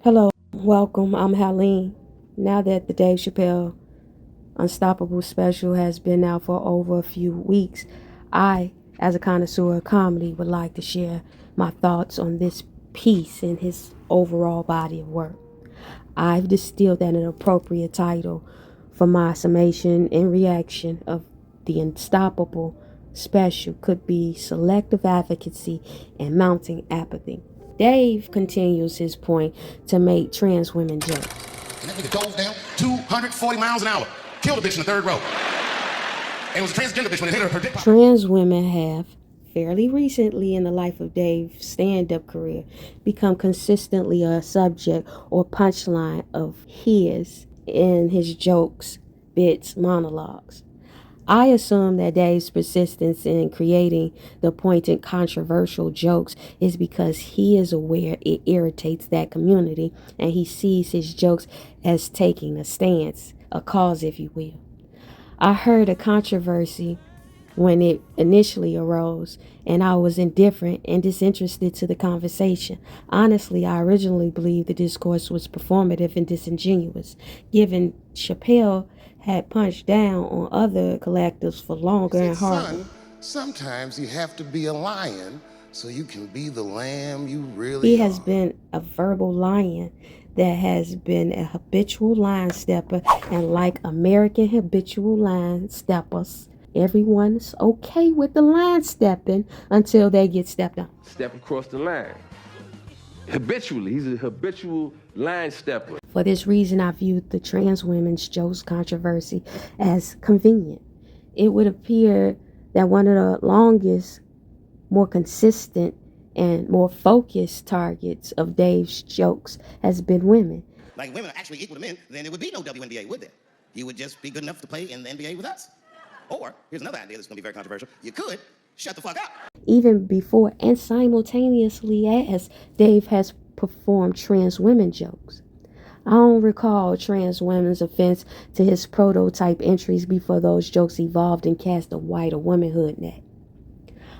Hello, welcome. I'm Helene. Now that the Dave Chappelle Unstoppable special has been out for over a few weeks, I, as a connoisseur of comedy, would like to share my thoughts on this piece in his overall body of work. I've distilled that an appropriate title for my summation and reaction of the Unstoppable special could be Selective Advocacy and Mounting Apathy. Dave continues his point to make trans women jokes. And that nigga dove down 240 miles an hour. Killed a bitch in the third row. And it was a transgender bitch when it hit her dick. Trans women have, fairly recently in the life of Dave's stand-up career, become consistently a subject or punchline of his in his jokes, bits, monologues. I assume that Dave's persistence in creating the pointed controversial jokes is because he is aware it irritates that community and he sees his jokes as taking a stance, a cause if you will. I heard a controversy when it initially arose, and I was indifferent and disinterested to the conversation. Honestly, I originally believed the discourse was performative and disingenuous, given Chappelle had punched down on other collectives for longer and harder. Sometimes you have to be a lion so you can be the lamb you really He has been a verbal lion that has been a habitual line stepper, and like American habitual line steppers, everyone's okay with the line stepping until they get stepped on. Step across the line. Habitually, he's a habitual line stepper. For this reason, I viewed the trans women's jokes controversy as convenient. It would appear that one of the longest, more consistent, and more focused targets of Dave's jokes has been women. Like women are actually equal to men, then there would be no WNBA, would there? You would just be good enough to play in the NBA with us. Or, here's another idea that's going to be very controversial. You could shut the fuck up. Even before and simultaneously as Dave has performed trans women jokes. I don't recall trans women's offense to his prototype entries before those jokes evolved and cast a wider womanhood net.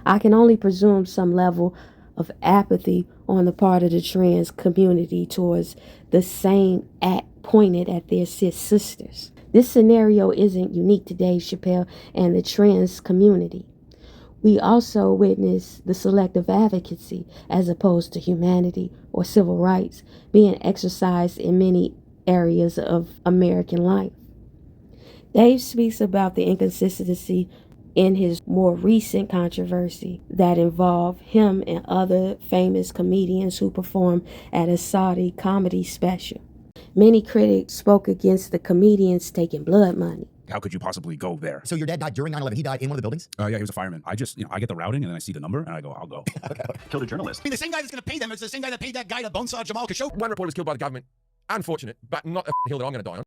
I can only presume some level of apathy on the part of the trans community towards the same act pointed at their cis sisters. This scenario isn't unique to Dave Chappelle and the trans community. We also witness the selective advocacy, as opposed to humanity or civil rights, being exercised in many areas of American life. Dave speaks about the inconsistency in his more recent controversy that involved him and other famous comedians who performed at a Saudi comedy special. Many critics spoke against the comedians taking blood money. How could you possibly go there? So your dad died during 9/11. He died in one of the buildings? Yeah, he was a fireman. I just, I get the routing and then I see the number and I go, I'll go. Killed a journalist. I mean, the same guy that's going to pay them is the same guy that paid that guy to bonesaw Jamal Khashoggi. One reporter was killed by the government. Unfortunate, but not a hill that I'm going to die on.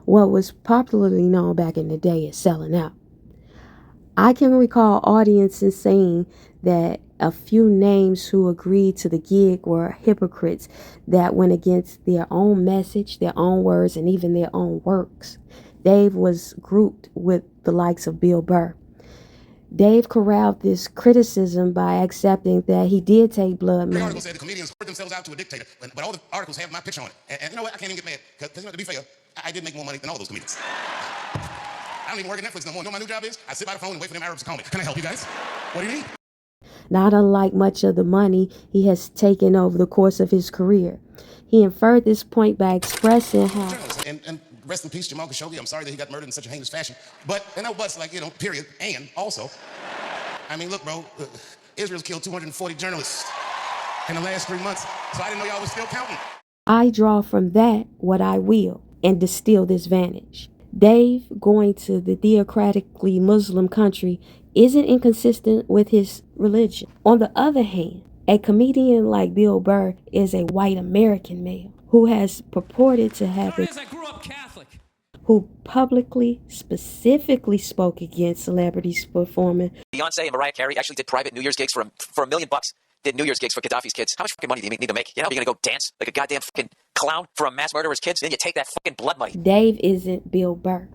What was popularly known back in the day as selling out. I can recall audiences saying that a few names who agreed to the gig were hypocrites that went against their own message, their own words, and even their own works. Dave was grouped with the likes of Bill Burr. Dave corralled this criticism by accepting that he did take blood The money. article said the comedians poured themselves out to a dictator, but all the articles have my picture on it. And you know what? I can't even get mad, because to be fair, I did make more money than all those comedians. I don't even work at Netflix no more. You know what my new job is? I sit by the phone and wait for them Arabs to call me. Can I help you guys? What do you need? Not unlike much of the money he has taken over the course of his career. He inferred this point by expressing how Journalists. And rest in peace, Jamal Khashoggi. I'm sorry that he got murdered in such a heinous fashion. But, and no buts, like, period. And also, I mean, look, bro, Israel's killed 240 journalists in the last 3 months. So I didn't know y'all was still counting. I draw from that what I will and distill this vantage. Dave going to the theocratically Muslim country isn't inconsistent with his religion. On the other hand, a comedian like Bill Burr is a white American male who has purported to have I grew up Catholic. who publicly, specifically spoke against celebrities performing. Beyonce and Mariah Carey actually did private New Year's gigs for $1 million. Did New Year's gigs for Gaddafi's kids. How much fucking money do you need to make? You know, you're gonna go dance like a goddamn fucking clown for a mass murderer's kids, then you take that fucking blood money. Dave isn't Bill Burr.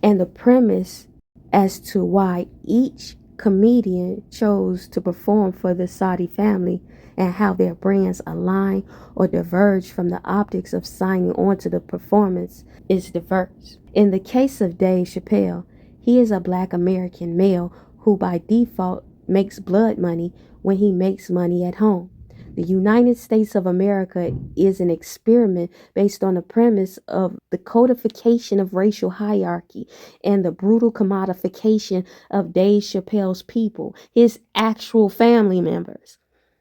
And the premise as to why each comedian chose to perform for the Saudi family and how their brands align or diverge from the optics of signing on to the performance is diverse. In the case of Dave Chappelle, he is a Black American male who by default makes blood money when he makes money at home. The United States of America is an experiment based on the premise of the codification of racial hierarchy and the brutal commodification of Dave Chappelle's people, his actual family members.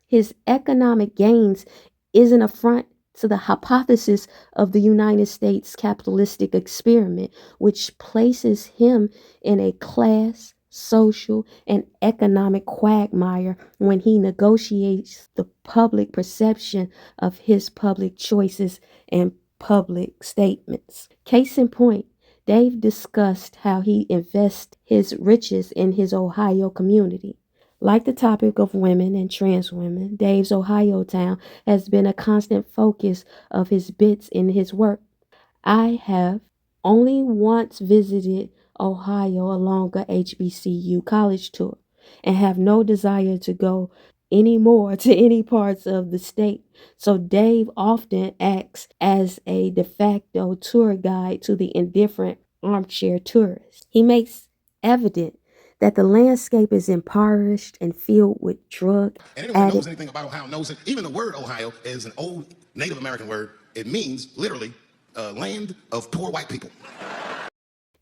His economic gains is an affront to the hypothesis of the United States capitalistic experiment, which places him in a class, social, and economic quagmire when he negotiates the public perception of his public choices and public statements. Case in point, Dave discussed how he invests his riches in his Ohio community. Like the topic of women and trans women, Dave's Ohio town has been a constant focus of his bits in his work. I have only once visited Ohio along a HBCU college tour and have no desire to go anymore to any parts of the state. So Dave often acts as a de facto tour guide to the indifferent armchair tourist. He makes evident that the landscape is impoverished and filled with drug And anyone who knows anything about Ohio knows that even the word Ohio is an old Native American word. It means literally land of poor white people.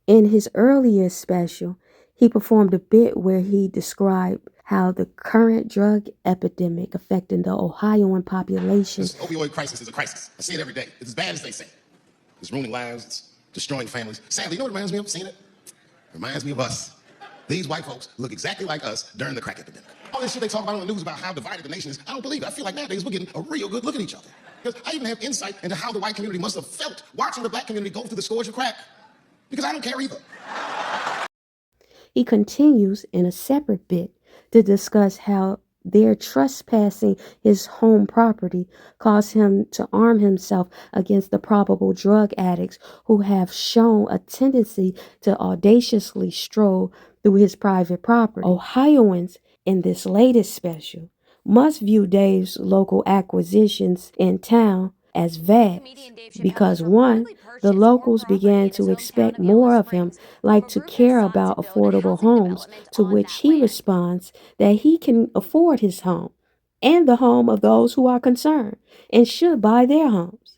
In his earlier special, he performed a bit where he described how the current drug epidemic affecting the Ohioan population. This opioid crisis is a crisis. I see it every day. It's as bad as they say. It's ruining lives. It's destroying families. Sadly, you know what it reminds me of? Seeing it? It reminds me of us. These white folks look exactly like us during the crack epidemic. All this shit they talk about on the news about how divided the nation is, I don't believe it. I feel like nowadays we're getting a real good look at each other. Because I even have insight into how the white community must have felt watching the black community go through the scourge of crack. Because I don't care either. He continues in a separate bit to discuss how their trespassing his home property caused him to arm himself against the probable drug addicts who have shown a tendency to audaciously stroll through his private property. Ohioans in this latest special must view Dave's local acquisitions in town as vast because one, the locals began to expect more of him, like to care about affordable homes, to which he responds that he can afford his home and the home of those who are concerned and should buy their homes.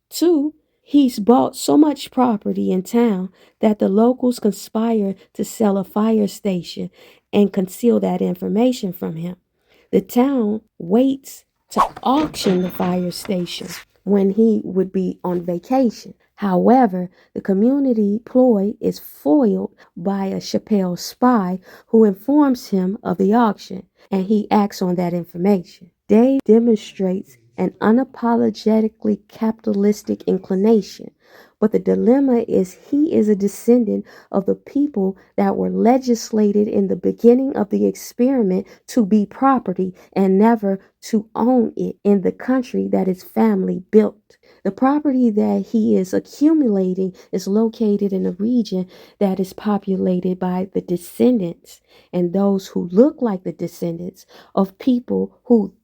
Two, he's bought so much property in town that the locals conspire to sell a fire station and conceal that information from him. The town waits to auction the fire station when he would be on vacation. However, the community ploy is foiled by a Chappelle spy who informs him of the auction, and he acts on that information. Dave demonstrates an unapologetically capitalistic inclination, but the dilemma is he is a descendant of the people that were legislated in the beginning of the experiment to be property and never to own it in the country that his family built. The property that he is accumulating is located in a region that is populated by the descendants and those who look like the descendants of people who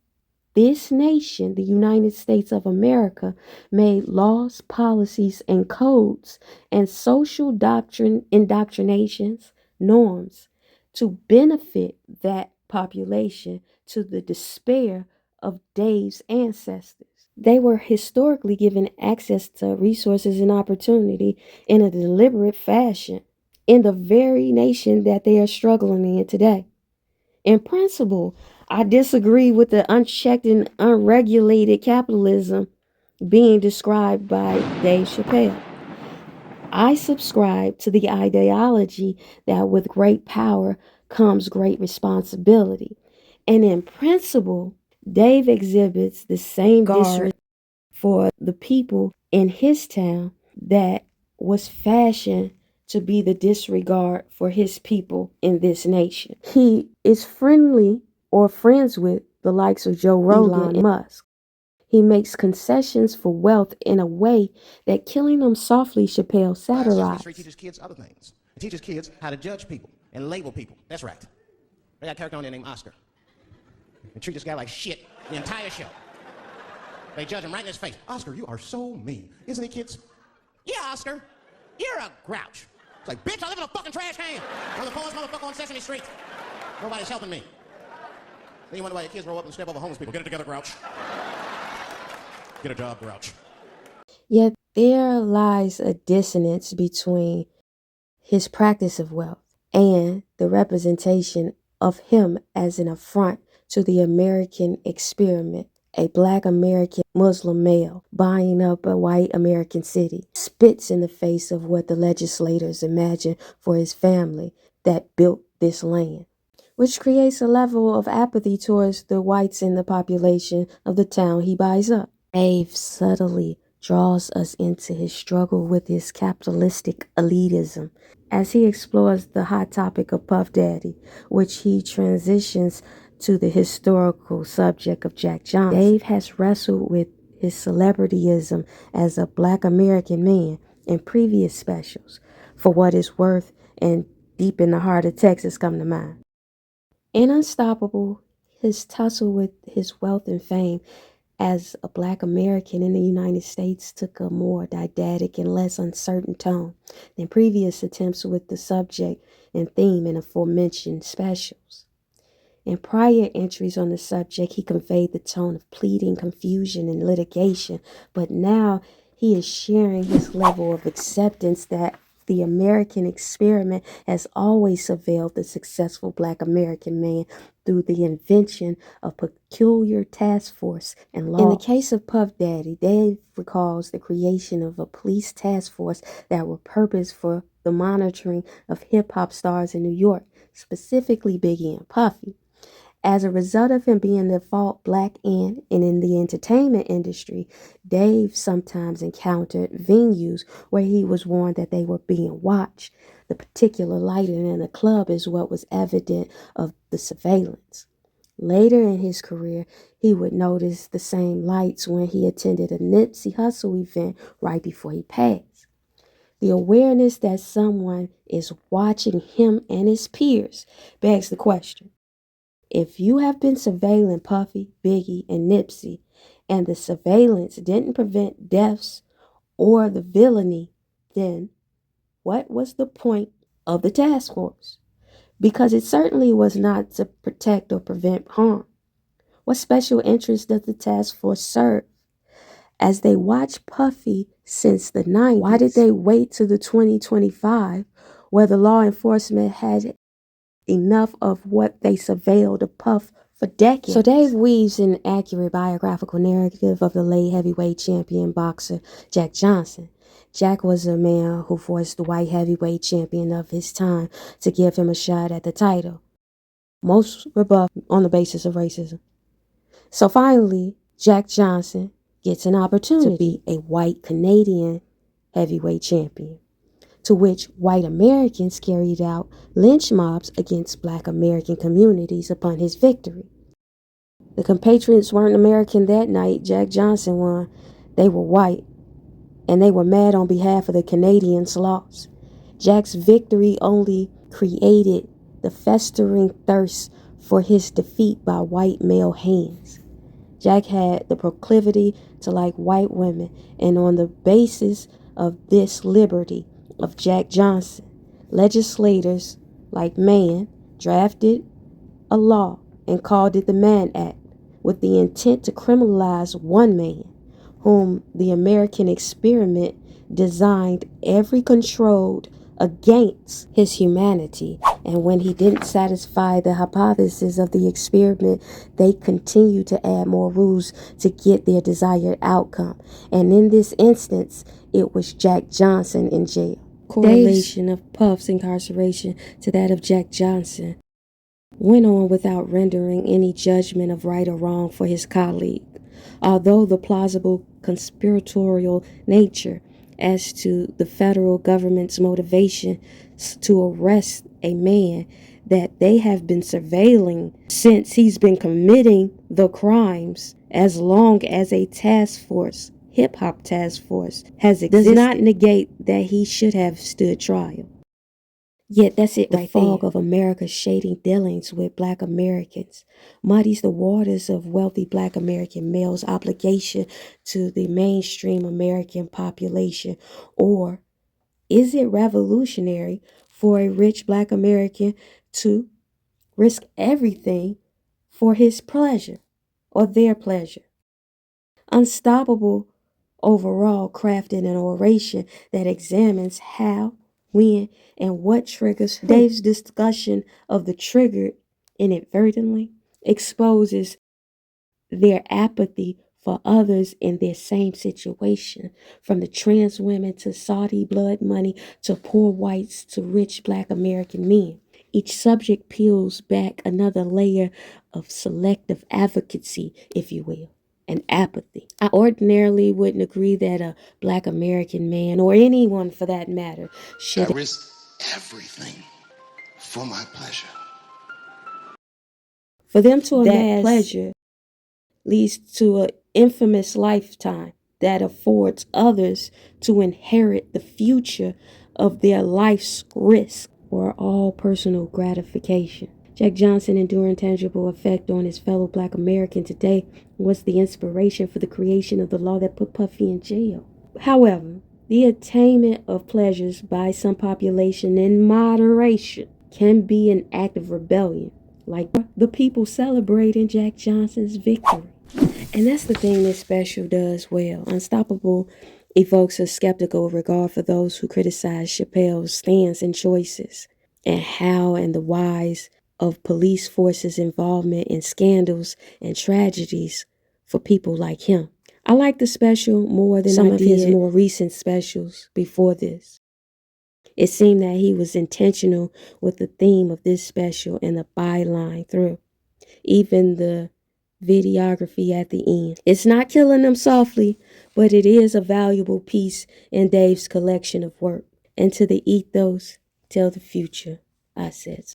this nation, the United States of America, made laws, policies, and codes and social indoctrinations, norms to benefit that population to the despair of Dave's ancestors. They were historically given access to resources and opportunity in a deliberate fashion in the very nation that they are struggling in today. In principle, I disagree with the unchecked and unregulated capitalism being described by Dave Chappelle. I subscribe to the ideology that with great power comes great responsibility. And in principle, Dave exhibits the same disregard for the people in his town that was fashioned to be the disregard for his people in this nation. He is friendly or friends with the likes of Joe Rogan, Elon Musk. He makes concessions for wealth in a way that Killing Them Softly Chappelle satirized. He teaches kids other things. He teaches kids how to judge people and label people. That's right. They got a character on there named Oscar. and treat this guy like shit the entire show. They judge him right in his face. Oscar, you are so mean. Isn't he, kids? Yeah, Oscar. You're a grouch. It's like, bitch, I live in a fucking trash can. I'm the poorest motherfucker on Sesame Street. Nobody's helping me. Then you wonder why your kids grow up and step over homeless people. Get it together, grouch. Get a job, grouch. Yet there lies a dissonance between his practice of wealth and the representation of him as an affront to the American experiment. A black American Muslim male buying up a white American city spits in the face of what the legislators imagined for his family that built this land, which creates a level of apathy towards the whites in the population of the town he buys up. Dave subtly draws us into his struggle with his capitalistic elitism as he explores the hot topic of Puff Daddy, which he transitions to the historical subject of Jack Johnson. Dave has wrestled with his celebrityism as a black American man in previous specials. For What It's Worth and Deep in the Heart of Texas come to mind. In Unstoppable, his tussle with his wealth and fame as a black American in the United States took a more didactic and less uncertain tone than previous attempts with the subject and theme in aforementioned specials. In prior entries on the subject, he conveyed the tone of pleading, confusion, and litigation, but now he is sharing his level of acceptance that the American experiment has always surveilled the successful black American man through the invention of peculiar task force and law. In the case of Puff Daddy, Dave recalls the creation of a police task force that were purposed for the monitoring of hip-hop stars in New York, specifically Biggie and Puffy. As a result of him being the default black and in the entertainment industry, Dave sometimes encountered venues where he was warned that they were being watched. The particular lighting in the club is what was evident of the surveillance. Later in his career, he would notice the same lights when he attended a Nipsey Hussle event right before he passed. The awareness that someone is watching him and his peers begs the question. If you have been surveilling Puffy, Biggie, and Nipsey, and the surveillance didn't prevent deaths or the villainy, then what was the point of the task force? Because it certainly was not to protect or prevent harm. What special interest does the task force serve? As they watch Puffy since the 90s, why did they wait to the 2025 where the law enforcement had enough of what they surveilled of Puff for decades? So Dave weaves an accurate biographical narrative of the late heavyweight champion boxer Jack Johnson. Jack was a man who forced the white heavyweight champion of his time to give him a shot at the title. Most rebuffed on the basis of racism. So finally, Jack Johnson gets an opportunity to be a white Canadian heavyweight champion, to which white Americans carried out lynch mobs against black American communities upon his victory. The compatriots weren't American that night. Jack Johnson won. They were white, and they were mad on behalf of the Canadians' loss. Jack's victory only created the festering thirst for his defeat by white male hands. Jack had the proclivity to like white women, and on the basis of this liberty of Jack Johnson, legislators like Mann drafted a law and called it the Mann Act with the intent to criminalize one man whom the American experiment designed every controlled against his humanity. And when he didn't satisfy the hypothesis of the experiment, they continued to add more rules to get their desired outcome. And in this instance, it was Jack Johnson in jail. Correlation of Puff's incarceration to that of Jack Johnson went on without rendering any judgment of right or wrong for his colleague, although the plausible conspiratorial nature as to the federal government's motivation to arrest a man that they have been surveilling since he's been committing the crimes as long as a task force, hip-hop task force, has existed, does not negate that he should have stood trial. Yet that's it, The right fog there. of America's shady dealings with Black Americans muddies the waters of wealthy Black American males' obligation to the mainstream American population. Or is it revolutionary for a rich Black American to risk everything for his pleasure or their pleasure? Unstoppable overall crafted an oration that examines how, when, and what triggers. Dave's discussion of the triggered inadvertently exposes their apathy for others in their same situation, from the trans women to Saudi blood money to poor whites to rich Black American men. Each subject peels back another layer of selective advocacy, if you will, and apathy. I ordinarily wouldn't agree that a Black American man, or anyone for that matter, should I risk everything for my pleasure. for them to That amass pleasure leads to an infamous lifetime that affords others to inherit the future of their life's risk or all personal gratification. Jack Johnson enduring tangible effect on his fellow Black American today was the inspiration for the creation of the law that put Puffy in jail. However, the attainment of pleasures by some population in moderation can be an act of rebellion, like the people celebrating Jack Johnson's victory. And that's the thing this special does well. Unstoppable evokes a skeptical regard for those who criticize Chappelle's stance and choices, and how and the whys of police forces' involvement in scandals and tragedies for people like him. I like the special more than some of his more recent specials before this. It seemed that he was intentional with the theme of this special and the byline through. Even the videography at the end. It's not killing them softly, but it is a valuable piece in Dave's collection of work. And to the ethos, tell the future, I said.